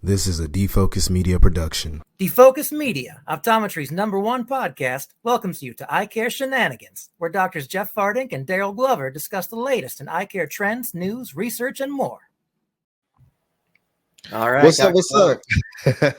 This is a Defocus Media production. Defocus Media, Optometry's #1 podcast, welcomes you to Eyecare Shenanigans, where doctors Jeff Fardink and Darryl Glover discuss the latest in eye care trends, news, research, and more. All right. What's up?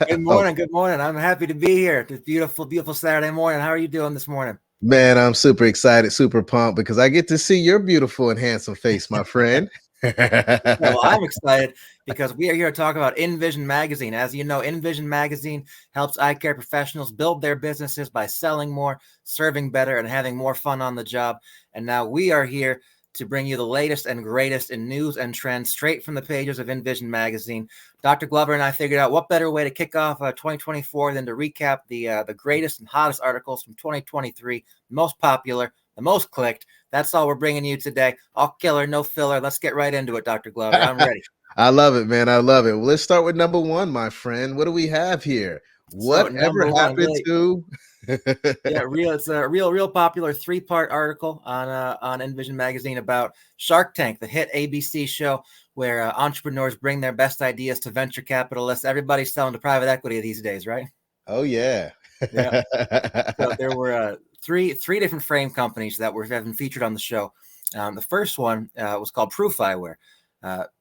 Good morning. Good morning. I'm happy to be here. It's beautiful, beautiful Saturday morning. How are you doing this morning? Man, I'm super excited, super pumped because I get to see your beautiful and handsome face, my friend. Well, I'm excited because we are here to talk about Invision Magazine. As you know, Invision Magazine helps eye care professionals build their businesses by selling more, serving better, and having more fun on the job. And now we are here to bring you the latest and greatest in news and trends straight from the pages of Invision Magazine. Dr. Glover and I figured out what better way to kick off 2024 than to recap the greatest and hottest articles from 2023, the most popular, the most clicked. That's all we're bringing you today. All killer, no filler. Let's get right into it, Dr. Glover. I'm ready. I love it, man. I love it. Well, let's start with #1, my friend. What do we have here? Whatever happened to? It's a real popular 3-part article on Invision Magazine about Shark Tank, the hit ABC show where entrepreneurs bring their best ideas to venture capitalists. Everybody's selling to private equity these days, right? Oh yeah. Yeah. So there were three different frame companies that have been featured on the show. The first one was called Proof Eyewear.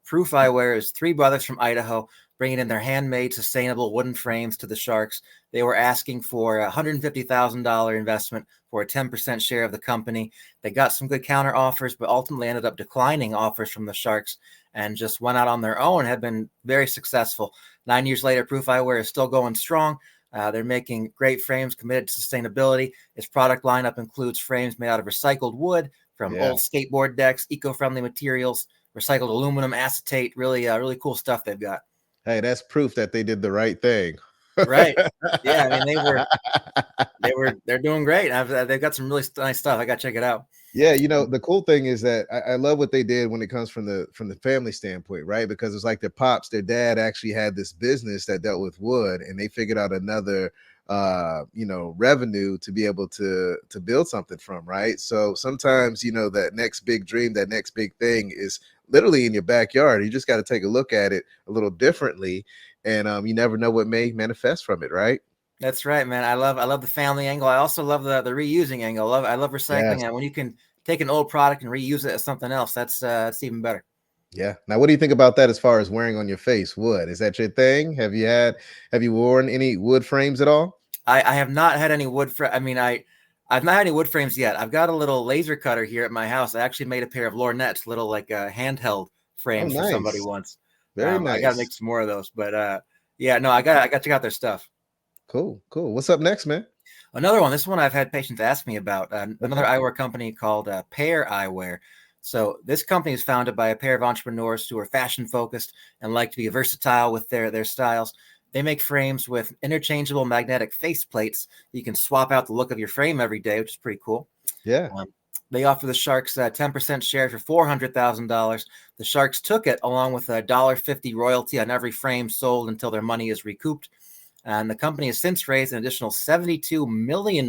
Proof Eyewear is 3 brothers from Idaho bringing in their handmade, sustainable wooden frames to the Sharks. They were asking for a $150,000 investment for a 10% share of the company. They got some good counter offers, but ultimately ended up declining offers from the Sharks and just went out on their own, have been very successful. 9 years later, Proof Eyewear is still going strong. They're making great frames committed to sustainability. Its product lineup includes frames made out of recycled wood from old skateboard decks, eco-friendly materials, recycled aluminum, acetate, really cool stuff they've got. Hey, that's proof that they did the right thing. Right. Yeah, I mean, they're doing great. They've got some really nice stuff. I got to check it out. Yeah, you know, the cool thing is that I love what they did when it comes from the family standpoint, right? Because it's like their pops, their dad actually had this business that dealt with wood, and they figured out another revenue to be able to build something from, right? So sometimes, that next big dream, that next big thing is literally in your backyard. You just got to take a look at it a little differently, and you never know what may manifest from it, right? That's right, man. I love the family angle. I also love the reusing angle. I love recycling. Yes. And when you can take an old product and reuse it as something else, that's even better. Yeah. Now, what do you think about that as far as wearing on your face? Wood, is that your thing? Have you worn any wood frames at all? I have not had any wood I've not had any wood frames yet. I've got a little laser cutter here at my house. I actually made a pair of lorgnettes, little handheld frames for somebody once. Very nice. I got to make some more of those, but I got to check out their stuff. Cool. What's up next, man? Another one. This one I've had patients ask me about. Another eyewear company called Pair Eyewear. So this company is founded by a pair of entrepreneurs who are fashion focused and like to be versatile with their styles. They make frames with interchangeable magnetic face plates. You can swap out the look of your frame every day, which is pretty cool. Yeah. They offer the Sharks 10% share for $400,000. The Sharks took it along with a $1.50 royalty on every frame sold until their money is recouped. And the company has since raised an additional $72 million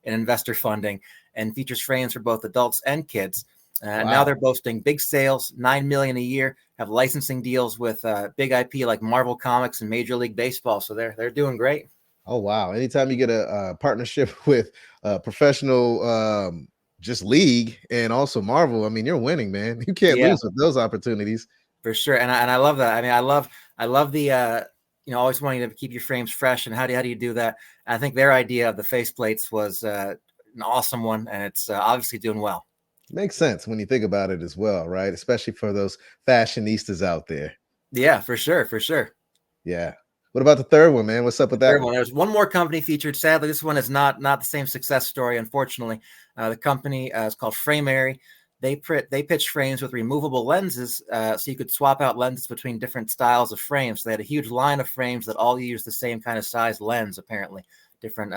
in investor funding and features frames for both adults and kids. Wow. Now they're boasting big sales, $9 million a year, have licensing deals with big IP like Marvel Comics and Major League Baseball. So they're doing great. Oh, wow. Anytime you get a partnership with a professional just league and also Marvel, I mean, you're winning, man. You can't lose with those opportunities. For sure. And I love that. I mean, I love the always wanting to keep your frames fresh. And how do you do that? And I think their idea of the faceplates was an awesome one, and it's obviously doing well. Makes sense when you think about it as well, right? Especially for those fashionistas out there. Yeah, for sure. Yeah. What about the third one, man? What's up with that one? There's one more company featured. Sadly, this one is not the same success story, unfortunately. The company is called Framery. They pitched frames with removable lenses, so you could swap out lenses between different styles of frames. So they had a huge line of frames that all use the same kind of size lens, apparently, different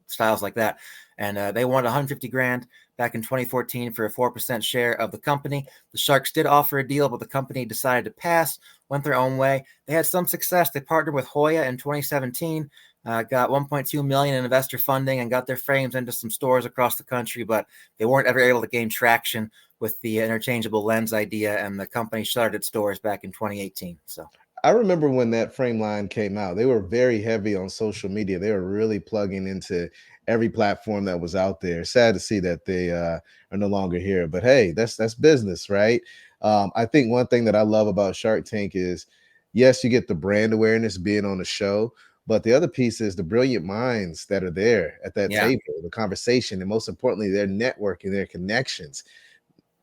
styles like that. And they wanted $150,000 back in 2014 for a 4% share of the company. The Sharks did offer a deal, but the company decided to pass, went their own way. They had some success. They partnered with Hoya in 2017, got $1.2 million in investor funding and got their frames into some stores across the country, but they weren't ever able to gain traction with the interchangeable lens idea, and the company shuttered its doors back in 2018. So I remember when that frame line came out, they were very heavy on social media. They were really plugging into every platform that was out there. Sad to see that they are no longer here, but hey, that's business, right? I think one thing that I love about Shark Tank is, yes, you get the brand awareness being on the show, but the other piece is the brilliant minds that are there at that Yeah. table, the conversation, and most importantly, their networking, their connections.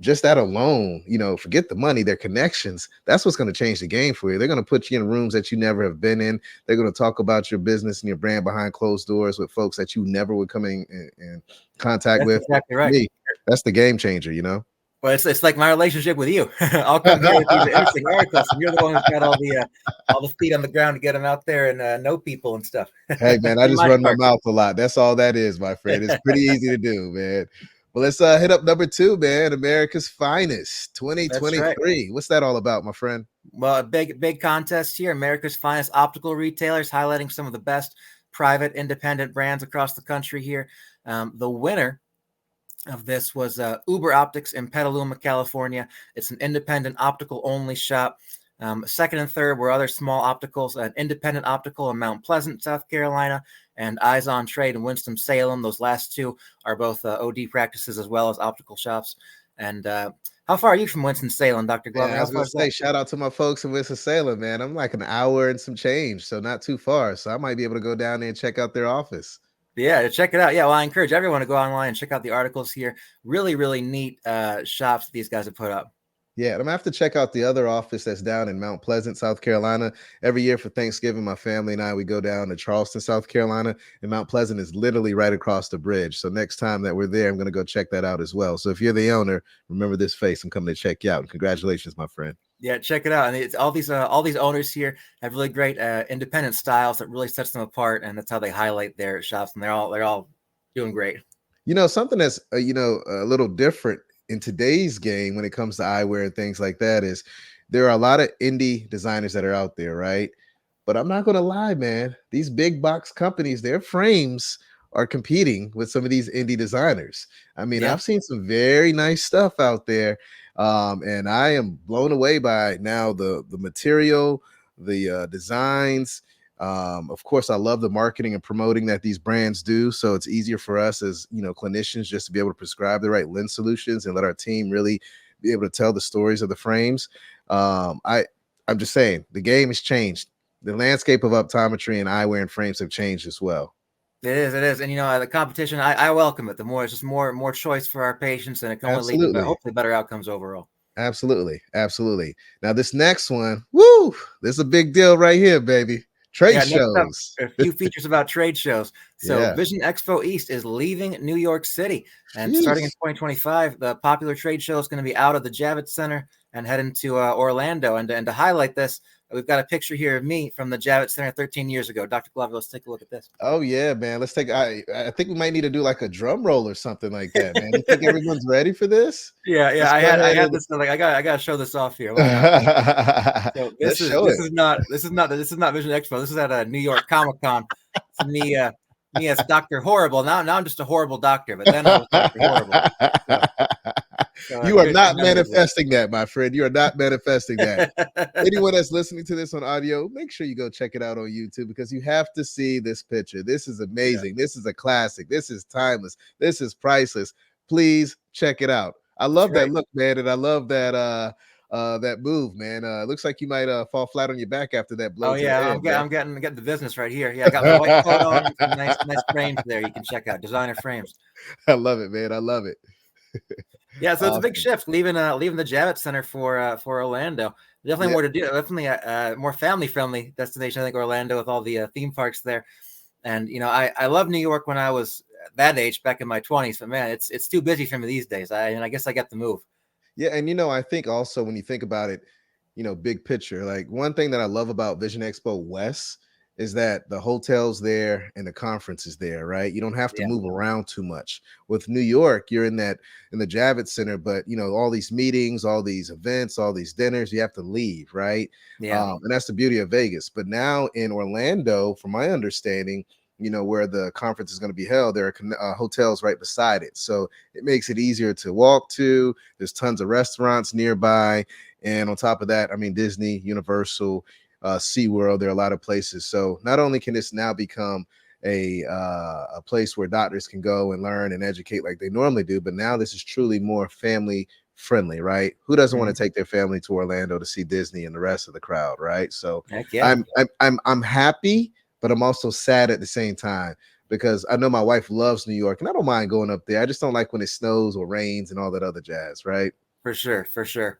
Just that alone, forget the money, their connections, that's what's going to change the game for you. They're going to put you in rooms that you never have been in. They're going to talk about your business and your brand behind closed doors with folks that you never would come in contact That's with. exactly To right. me, that's the game changer. Well, it's like my relationship with you. I'll come here with these interesting articles, and you're the one who's got all the feet on the ground to get them out there and know people and stuff. Hey man, I In just my run my department. mouth a lot. That's all that is, my friend. It's pretty easy to do, man. Well, let's hit up number 2, man. America's Finest That's right. 2023. What's that all about, my friend? Well, a big contest here. America's finest optical retailers, highlighting some of the best private independent brands across the country here. The winner of this was Uber Optics in Petaluma, California. It's an independent optical only shop. Second and third were other small opticals, an independent optical in Mount Pleasant, South Carolina, and Eyes on Trade in Winston-Salem. Those last two are both OD practices as well as optical shops. And how far are you from Winston-Salem, Dr. Glover? Yeah, I How was far gonna is that? say shout out to my folks in Winston-Salem, man. I'm like an hour and some change, so not too far. So I might be able to go down there and check out their office. Yeah, check it out. Yeah, well, I encourage everyone to go online and check out the articles here. Really, really neat shops these guys have put up. Yeah, I'm gonna have to check out the other office that's down in Mount Pleasant, South Carolina. Every year for Thanksgiving, my family and I we go down to Charleston, South Carolina, and Mount Pleasant is literally right across the bridge. So next time that we're there, I'm gonna go check that out as well. So if you're the owner, remember this face. I'm coming to check you out. And congratulations, my friend. Yeah, check it out. And it's all these owners here have really great independent styles that really sets them apart, and that's how they highlight their shops. And they're all doing great. Something that's a little different in today's game when it comes to eyewear and things like that is there are a lot of indie designers that are out there, right? But I'm not gonna lie, man. These big box companies, their frames are competing with some of these indie designers. I mean, Yeah, I've seen some very nice stuff out there, and I am blown away by now the material, the designs. Of course, I love the marketing and promoting that these brands do. So it's easier for us as clinicians just to be able to prescribe the right lens solutions and let our team really be able to tell the stories of the frames. I'm just saying the game has changed. The landscape of optometry and eyewear and frames have changed as well. it is. It is. And the competition, I welcome it. The more it's just more choice for our patients, and it can only lead to Absolutely. hopefully better outcomes overall. Absolutely. Absolutely. Now, this next one, woo, this is a big deal right here, baby. Trade Yeah, next up, shows. a few features about trade shows. So, Yeah. Vision Expo East is leaving New York City, and starting in Jeez. 2025, the popular trade show is going to be out of the Javits Center and heading to Orlando. And to highlight this, we've got a picture here of me from the Javits Center 13 years ago. Dr. Glover, let's take a look at this. Oh yeah, man. Let's take. I think we might need to do like a drum roll or something like that, man. You think everyone's ready for this? Yeah, Let's I go had ahead this. Like, I got to show this off here. Why not? and So let's this is show this it. is not this is not this is not Vision Expo. This is at a New York Comic Con. It's me as Doctor Horrible. Now I'm just a horrible doctor, but then I was Doctor Horrible. So, You are good not memories there. manifesting that, my friend. You are not manifesting that. Anyone that's listening to this on audio, make sure you go check it out on YouTube because you have to see this picture. This is Yeah. amazing. This is a classic. This is timeless. This is priceless. Please check it out. I That's love that right. look, man, and I love that move, man. Looks like you might fall flat on your back after that blow Oh to the yeah, head, man. I'm getting the business right here. Yeah, I got my white coat on and some nice frames there. You can check out designer frames. I love it, man. I love it. Yeah, so it's a big Awesome. shift leaving the Javits Center for Orlando. Definitely Yeah. more to do. Definitely a more family friendly destination. I think Orlando with all the theme parks there. And I love New York when I was that age back in my 20s, but man, it's too busy for me these days. I guess I get the move. Yeah, and I think also when you think about it, big picture, like one thing that I love about Vision Expo West is that the hotels there and the conference is there, right? You don't have to Yeah, move around too much. With New York, you're in the Javits Center, but all these meetings, all these events, all these dinners, you have to leave, right? yeah, And that's the beauty of Vegas. But now in Orlando, from my understanding, where the conference is going to be held, there are hotels right beside it. So it makes it easier to walk to. There's tons of restaurants nearby. And on top of that, I mean, Disney, Universal, SeaWorld. There are a lot of places. So not only can this now become a place where doctors can go and learn and educate like they normally do, but now this is truly more family friendly, right? Who doesn't want to take their family to Orlando to see Disney and the rest of the crowd, right? So Heck yeah. I'm happy, but I'm also sad at the same time because I know my wife loves New York and I don't mind going up there. I just don't like when it snows or rains and all that other jazz, right? For sure, for sure.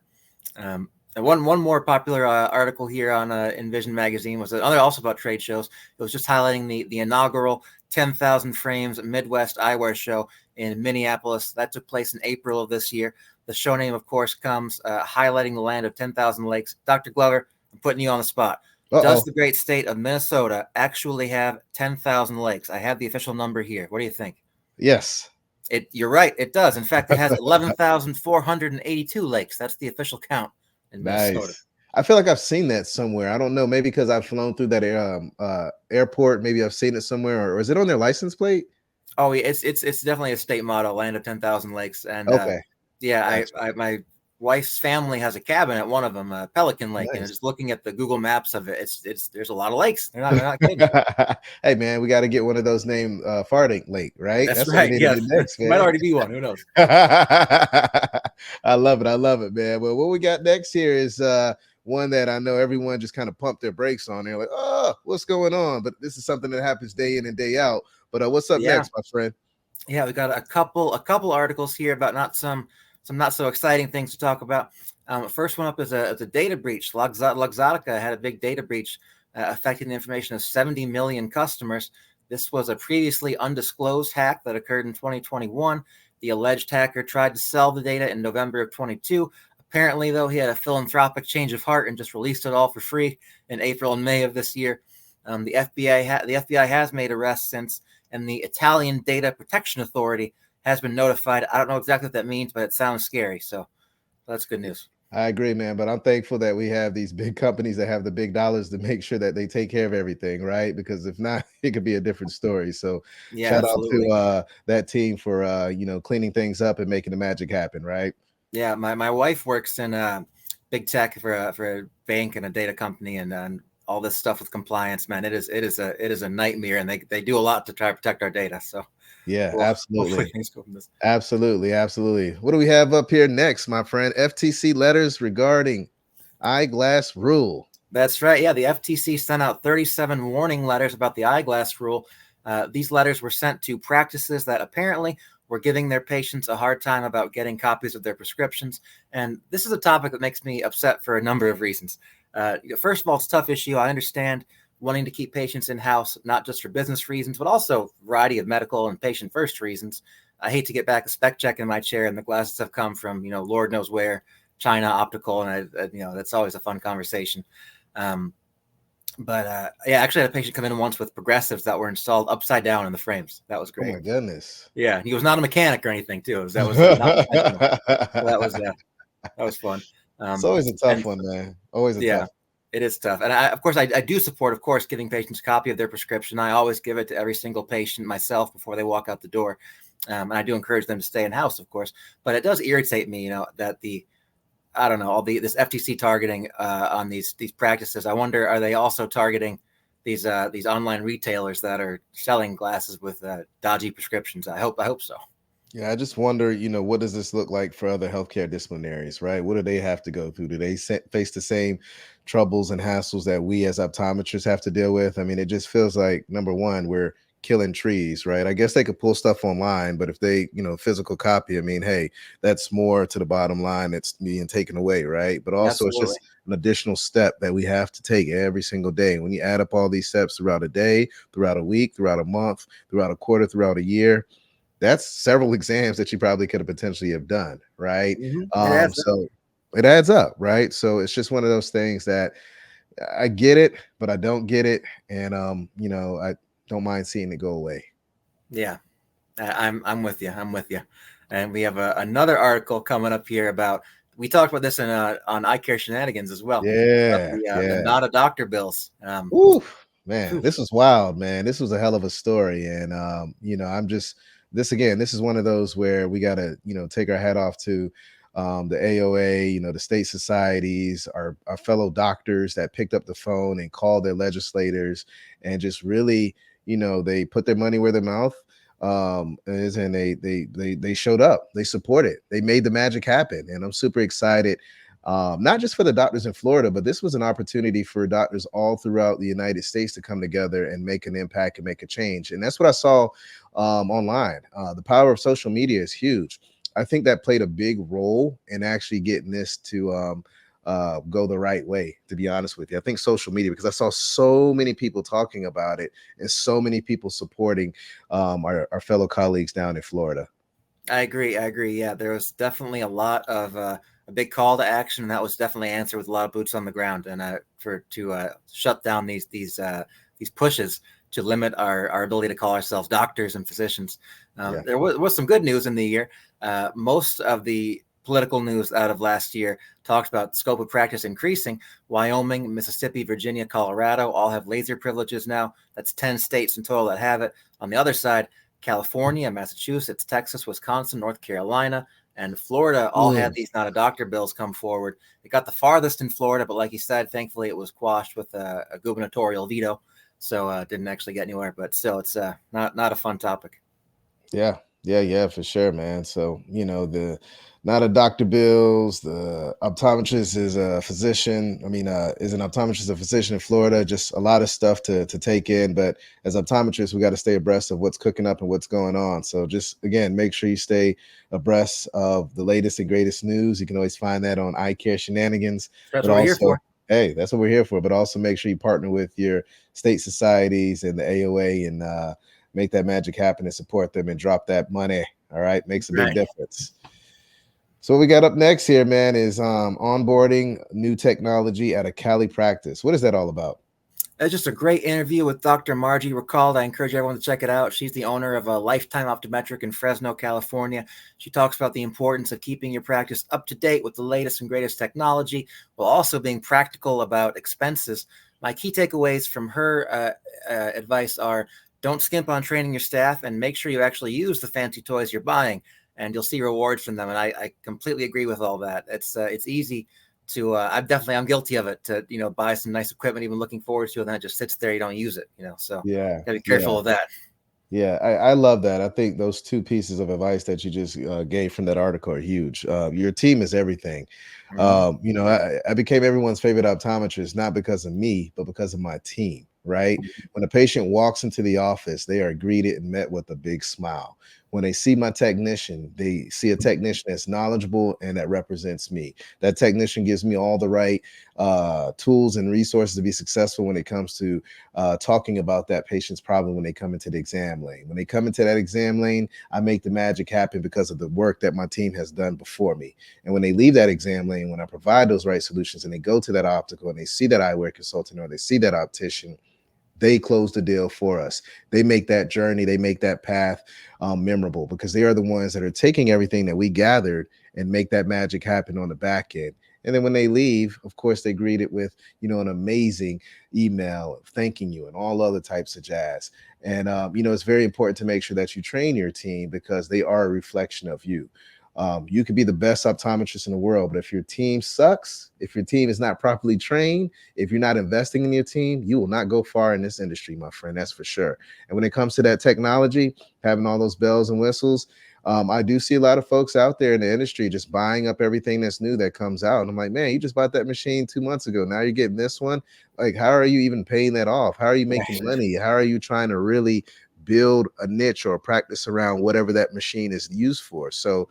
And one more popular article here on Invision Magazine was also about trade shows. It was just highlighting the inaugural 10,000 Frames Midwest Eyewear Show in Minneapolis. That took place in April of this year. The show name, of course, comes highlighting the land of 10,000 lakes. Dr. Glover, I'm putting you on the spot. Does the great state of Minnesota actually have 10,000 lakes? I have the official number here. What do you think? Yes. You're right. It does. In fact, it has 11,482 lakes. That's the official count in Minnesota. Nice. I feel like I've seen that somewhere. I don't know. Maybe because I've flown through that airport. Maybe I've seen it somewhere, or is it on their license plate? Oh, it's definitely a state motto, land of 10,000 lakes. And okay. Yeah, gotcha. My wife's family has a cabin at one of them, Pelican Lake, Nice. and just looking at the Google Maps of it, there's a lot of lakes. They're not kidding. Hey man, we got to get one of those named Fardink Lake, right? That's right. What we need to do next, man. Might already be one. Who knows? I love it, man. Well, what we got next here is one that I know everyone just kind of pumped their brakes on. They're like, "Oh, what's going on?" But this is something that happens day in and day out. But what's up next, my friend? Yeah, we got a couple articles here about some not so exciting things to talk about. First one up is a data breach. Luxottica had a big data breach affecting the information of 70 million customers. This was a previously undisclosed hack that occurred in 2021. The alleged hacker tried to sell the data in November of 22. Apparently, though, he had a philanthropic change of heart and just released it all for free in April and May of this year. The FBI has made arrests since, and the Italian Data Protection Authority has been notified. I don't know exactly what that means, but it sounds scary. So that's good news. I agree, man. But I'm thankful that we have these big companies that have the big dollars to make sure that they take care of everything, right? Because if not, it could be a different story. So yeah, shout absolutely. out to that team for cleaning things up and making the magic happen, right? Yeah, my wife works in big tech for a bank and a data company, and all this stuff with compliance. Man, it is a nightmare, and they do a lot to try to protect our data. So yeah, absolutely. Absolutely. What do we have up here next, my friend? FTC letters regarding Eyeglass Rule. That's right. Yeah, the FTC sent out 37 warning letters about the Eyeglass Rule. These letters were sent to practices that apparently were giving their patients a hard time about getting copies of their prescriptions. And this is a topic that makes me upset for a number of reasons. First of all, it's a tough issue. I understand wanting to keep patients in-house, not just for business reasons, but also a variety of medical and patient-first reasons. I hate to get back a spec check in my chair, and the glasses have come from, Lord knows where, China, Optical, and that's always a fun conversation. But actually, I had a patient come in once with progressives that were installed upside down in the frames. That was great. Oh my goodness! Yeah, he was not a mechanic or anything, too. That was fun. It's always a tough one, man. Always a tough. It is tough. And of course, I do support, of course, giving patients a copy of their prescription. I always give it to every single patient myself before they walk out the door. And I do encourage them to stay in house, of course. But it does irritate me, that this FTC targeting on these practices. I wonder, are they also targeting these online retailers that are selling glasses with dodgy prescriptions? I hope so. Yeah, I just wonder, what does this look like for other healthcare disciplinaries, right? What do they have to go through? Do they face the same troubles and hassles that we as optometrists have to deal with? I mean, it just feels like, number one, we're killing trees, right? I guess they could pull stuff online, but if they, physical copy, I mean, hey, that's more to the bottom line that's being taken away, right? But also It's just an additional step that we have to take every single day. When you add up all these steps throughout a day, throughout a week, throughout a month, throughout a quarter, throughout a year, that's several exams that you probably could have potentially have done, right? So it adds up, right? So it's just one of those things that I get it, but I don't get it, and I don't mind seeing it go away. Yeah, I'm with you. And we have another article coming up here about. We talked about this on Eyecare Shenanigans as well. The not a doctor bills. Man, this was wild, man. This was a hell of a story, and I'm just. This is one of those where we got to take our hat off to the AOA, the state societies, our fellow doctors that picked up the phone and called their legislators and just really, they put their money where their mouth is, and they showed up, they supported, they made the magic happen. And I'm super excited, not just for the doctors in Florida, but this was an opportunity for doctors all throughout the United States to come together and make an impact and make a change. And that's what I saw online. The power of social media is huge. I think that played a big role in actually getting this to go the right way, to be honest with you. I think social media, because I saw so many people talking about it and so many people supporting our fellow colleagues down in Florida. I agree. Yeah, there was definitely a lot of a big call to action, and that was definitely answered with a lot of boots on the ground, and to shut down these pushes to limit our ability to call ourselves doctors and physicians. There was some good news in the year. Most of the political news out of last year talked about scope of practice increasing. Wyoming, Mississippi, Virginia, Colorado all have laser privileges now. That's 10 states in total that have it. On the other side, California, Massachusetts, Texas, Wisconsin, North Carolina, and Florida all had these not a doctor bills come forward. It got the farthest in Florida, but like you said, thankfully it was quashed with a gubernatorial veto. So it didn't actually get anywhere, but still it's not a fun topic. Yeah, for sure, man. So, the not a doctor bills, the optometrist is a physician. Is an optometrist a physician in Florida? Just a lot of stuff to take in. But as optometrists, we got to stay abreast of what's cooking up and what's going on. So just, again, make sure you stay abreast of the latest and greatest news. You can always find that on Eyecare Shenanigans. That's But what we're also, here for. hey, that's what we're here for. But also make sure you partner with your state societies and the AOA and make that magic happen and support them and drop that money. All right. Makes a big difference. So what we got up next here, man, is onboarding new technology at a Cali practice. What is that all about? It's just a great interview with Dr. Margie Recalled. I encourage everyone to check it out. She's the owner of a Lifetime Optometric in Fresno, California. She talks about the importance of keeping your practice up to date with the latest and greatest technology, while also being practical about expenses. My key takeaways from her advice are: don't skimp on training your staff, and make sure you actually use the fancy toys you're buying, and you'll see rewards from them. And I completely agree with all that. It's easy to I'm guilty of it, to buy some nice equipment, even looking forward to it, and then it just sits there, you don't use it, so gotta be careful of that. Yeah, I love that. I think those two pieces of advice that you just gave from that article are huge. Your team is everything. I became everyone's favorite optometrist, not because of me, but because of my team, right? When a patient walks into the office, they are greeted and met with a big smile. When they see my technician, they see a technician that's knowledgeable and that represents me. That technician gives me all the right tools and resources to be successful when it comes to talking about that patient's problem when they come into the exam lane. When they come into that exam lane, I make the magic happen because of the work that my team has done before me. And when they leave that exam lane, when I provide those right solutions and they go to that optical and they see that eyewear consultant or they see that optician, they close the deal for us. They make that journey, they make that path memorable, because they are the ones that are taking everything that we gathered and make that magic happen on the back end. And then when they leave, of course, they greet it with, an amazing email thanking you and all other types of jazz. And, it's very important to make sure that you train your team, because they are a reflection of you. You could be the best optometrist in the world, but if your team sucks, if your team is not properly trained, if you're not investing in your team, you will not go far in this industry, my friend. That's for sure. And when it comes to that technology, having all those bells and whistles, I do see a lot of folks out there in the industry just buying up everything that's new that comes out. And I'm like, man, you just bought that machine 2 months ago. Now you're getting this one. Like, how are you even paying that off? How are you making money? How are you trying to really build a niche or practice around whatever that machine is used for? So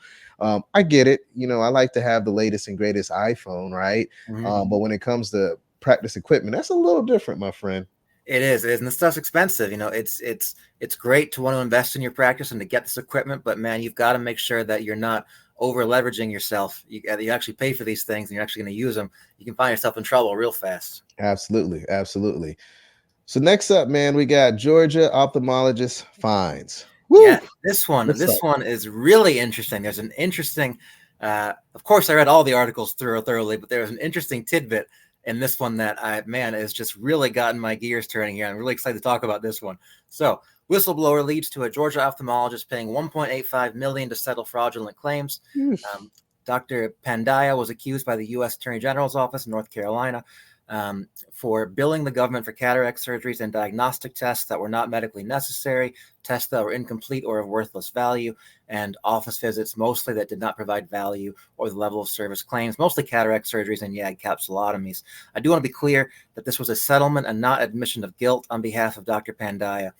I get it. I like to have the latest and greatest iPhone, right? But when it comes to practice equipment, that's a little different, my friend. It is, and the stuff's expensive. It's great to want to invest in your practice and to get this equipment, but man, you've got to make sure that you're not over leveraging yourself. You actually pay for these things and you're actually going to use them. You can find yourself in trouble real fast. Absolutely. So next up, man, we got Georgia ophthalmologist fines. Woo! Yeah, this one is really interesting. There's an interesting, of course, I read all the articles thoroughly, but there's an interesting tidbit in this one that has just really gotten my gears turning here. I'm really excited to talk about this one. So, whistleblower leads to a Georgia ophthalmologist paying $1.85 million to settle fraudulent claims. Dr. Pandya was accused by the U.S. Attorney General's Office in North Carolina for billing the government for cataract surgeries and diagnostic tests that were not medically necessary, tests that were incomplete or of worthless value, and office visits mostly that did not provide value or the level of service claims, mostly cataract surgeries and capsulotomies. I do want to be clear that this was a settlement and not admission of guilt on behalf of Dr. Pandya.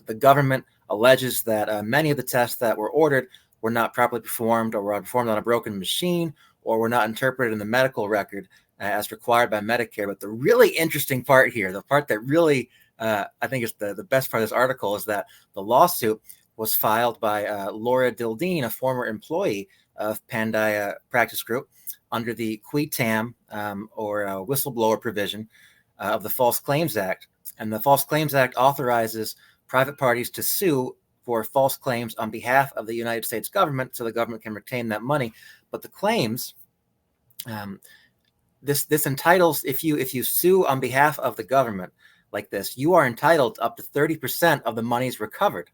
The government alleges that many of the tests that were ordered were not properly performed or were performed on a broken machine or were not interpreted in the medical record as required by Medicare. But the really interesting part here, the part that really I think is the best part of this article, is that the lawsuit was filed by Laura Dildine, a former employee of Pandya Practice Group, under the qui tam or whistleblower provision of the False Claims Act. And the False Claims Act authorizes private parties to sue for false claims on behalf of the United States government, so the government can retain that money. But the claims, this entitles, if you sue on behalf of the government like this, you are entitled up to 30% of the monies recovered.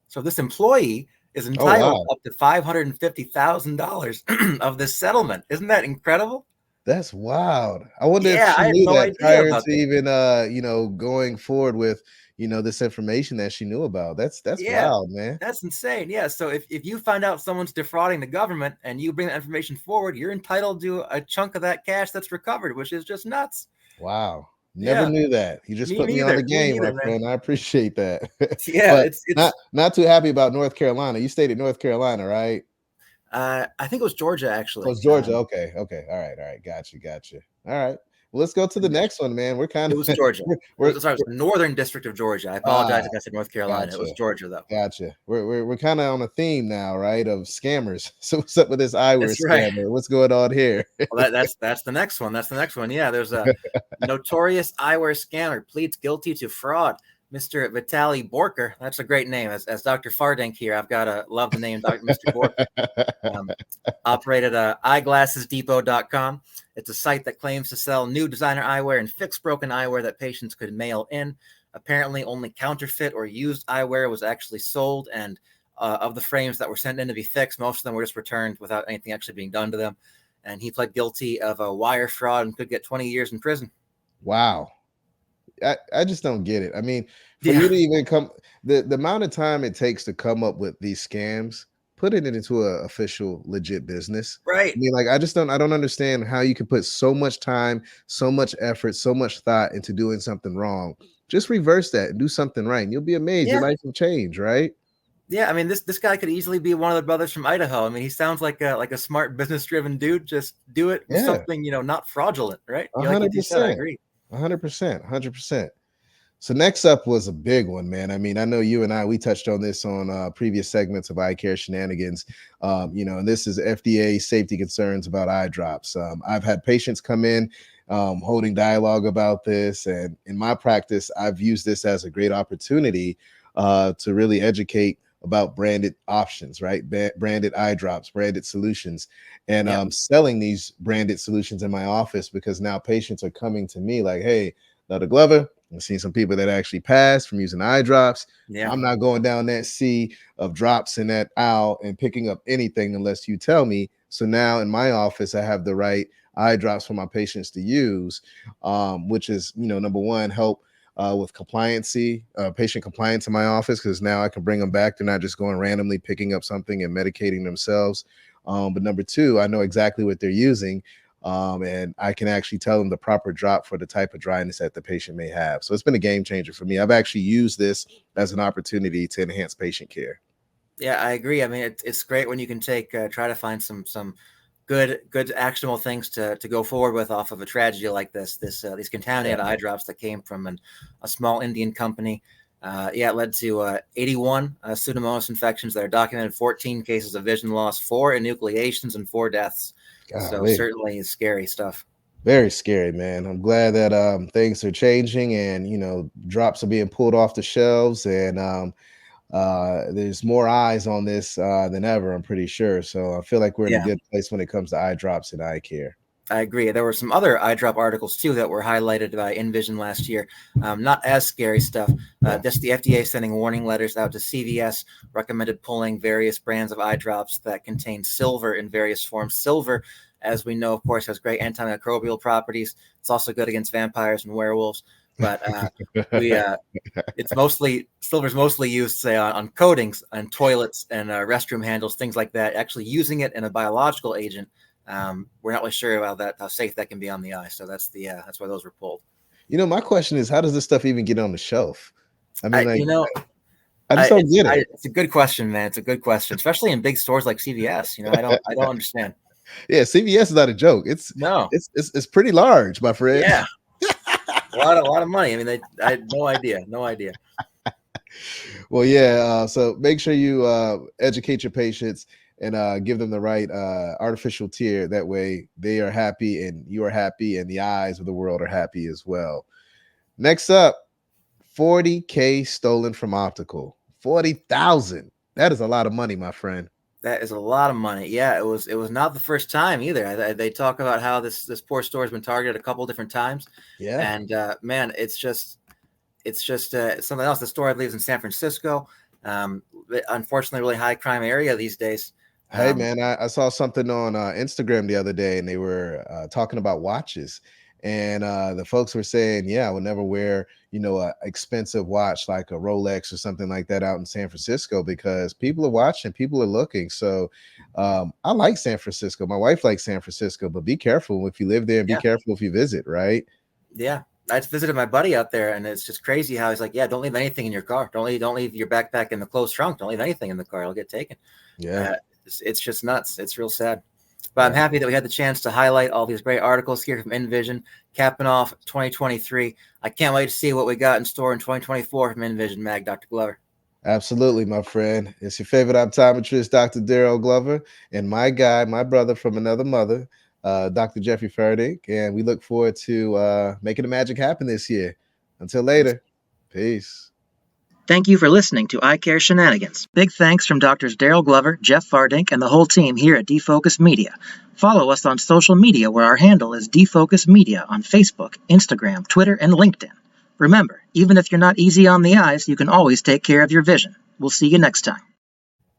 So this employee is entitled up to $550,000 of this settlement. Isn't that incredible? That's wild. I wonder if Yeah, she I had knew no that idea prior about to that. even going forward with this information that she knew about. That's Yeah, wild, man. that's insane. Yeah. So if you find out someone's defrauding the government and you bring that information forward, you're entitled to a chunk of that cash that's recovered, which is just nuts. Wow. Never Yeah. knew that. You just Me put me on the neither. Me game, my neither, man. friend. I appreciate that. Yeah, But it's not too happy about North Carolina. You stayed in North Carolina, right? I think it was Georgia Oh, actually. it's Georgia. Okay. Okay. All right. Gotcha. All right. Well, let's go to the next one, man. We're kind It of was Georgia. we're, Sorry, it was the Northern District of Georgia. I ah, apologize if I said North Carolina. It was gotcha. Georgia though. Gotcha. We're kind of on a theme now, right? Of scammers. So what's up with this eyewear That's right. scammer? What's going on here? Well, that's the next one. That's the next one. Yeah, there's a notorious eyewear scammer pleads guilty to fraud. Mr. Vitaly Borker. That's a great name. As Dr. Fardink here, I've got to love the name Mr. Borker. Operated eyeglassesdepot.com. It's a site that claims to sell new designer eyewear and fix broken eyewear that patients could mail in. Apparently, only counterfeit or used eyewear was actually sold, and of the frames that were sent in to be fixed, most of them were just returned without anything actually being done to them. And he pled guilty of a wire fraud and could get 20 years in prison. Wow. I just don't get it. I mean, for you to even come, the amount of time it takes to come up with these scams, putting it into an official, legit business. Right. I mean, like, I don't understand how you can put so much time, so much effort, so much thought into doing something wrong. Just reverse that and do something right, and you'll be amazed. Yeah. Your life will change, right? Yeah, I mean, this guy could easily be one of the brothers from Idaho. I mean, he sounds like a smart, business-driven dude. Just do it with something, not fraudulent, right? Like you said, I 100%. agree. 100%. 100%. So next up was a big one, man. I mean, I know you and we touched on this on previous segments of Eyecare Shenanigans. And this is FDA safety concerns about eye drops. I've had patients come in holding dialogue about this, and in my practice, I've used this as a great opportunity to really educate about branded options, right? Branded eye drops, branded solutions, and selling these branded solutions in my office, because now patients are coming to me like, hey, Dr. Glover, I've seen some people that actually passed from using eye drops. Yeah. I'm not going down that sea of drops in that aisle and picking up anything unless you tell me. So now in my office, I have the right eye drops for my patients to use, which is, number one, help with patient compliance in my office, because now I can bring them back. They're not just going randomly picking up something and medicating themselves. But number two, I know exactly what they're using. And I can actually tell them the proper drop for the type of dryness that the patient may have. So it's been a game changer for me. I've actually used this as an opportunity to enhance patient care. Yeah, I agree. I mean, it's great when you can try to find some good actionable things to go forward with off of a tragedy like this. These contaminated eye drops that came from a small Indian company. It led to 81 Pseudomonas infections that are documented, 14 cases of vision loss, 4 enucleations, and 4 deaths. So certainly it's scary stuff. Very scary, man. I'm glad that things are changing, and drops are being pulled off the shelves, and there's more eyes on this than ever, I'm pretty sure. So I feel like we're in a good place when it comes to eye drops and eye care. I agree. There were some other eye drop articles too that were highlighted by Invision last year. Not as scary stuff. Just the FDA sending warning letters out to CVS, recommended pulling various brands of eye drops that contain silver in various forms. Silver, as we know, of course, has great antimicrobial properties. It's also good against vampires and werewolves. But silver's mostly used, say, on coatings and toilets and restroom handles, things like that. Actually, using it in a biological agent. We're not really sure about how safe that can be on the eye. So that's why those were pulled. My question is, how does this stuff even get on the shelf? I mean, I just don't get it. It's a good question, man. It's a good question, especially in big stores like CVS. I don't understand. Yeah, CVS is not a joke. It's pretty large, my friend. Yeah, a lot of money. I mean, I had no idea. Well, yeah. So make sure you educate your patients and give them the right artificial tear. That way they are happy and you are happy and the eyes of the world are happy as well. Next up, $40,000 stolen from Optical. 40,000. That is a lot of money, my friend. That is a lot of money. Yeah, it was not the first time either. They talk about how this poor store has been targeted a couple different times. Yeah. And man, it's just something else. The store, I believe, is in San Francisco. Unfortunately, really high crime area these days. Hey, man, I saw something on Instagram the other day, and they were talking about watches. And the folks were saying, yeah, I would never wear, a expensive watch like a Rolex or something like that out in San Francisco because people are watching, people are looking. So I like San Francisco. My wife likes San Francisco, but be careful if you live there and be careful if you visit, right? Yeah. I just visited my buddy out there, and it's just crazy how he's like, yeah, don't leave anything in your car. Don't leave your backpack in the closed trunk. Don't leave anything in the car. It'll get taken. Yeah. It's just nuts. It's real sad. But I'm happy that we had the chance to highlight all these great articles here from Invision, capping off 2023. I can't wait to see what we got in store in 2024 from Invision Mag, Dr. Glover. Absolutely, my friend. It's your favorite optometrist, Dr. Darryl Glover, and my guy, my brother from another mother, Dr. Jeffrey Fardink. And we look forward to making the magic happen this year. Until later, peace. Thank you for listening to Eyecare Shenanigans. Big thanks from Drs. Darryl Glover, Jeff Fardink, and the whole team here at Defocus Media. Follow us on social media where our handle is Defocus Media on Facebook, Instagram, Twitter, and LinkedIn. Remember, even if you're not easy on the eyes, you can always take care of your vision. We'll see you next time.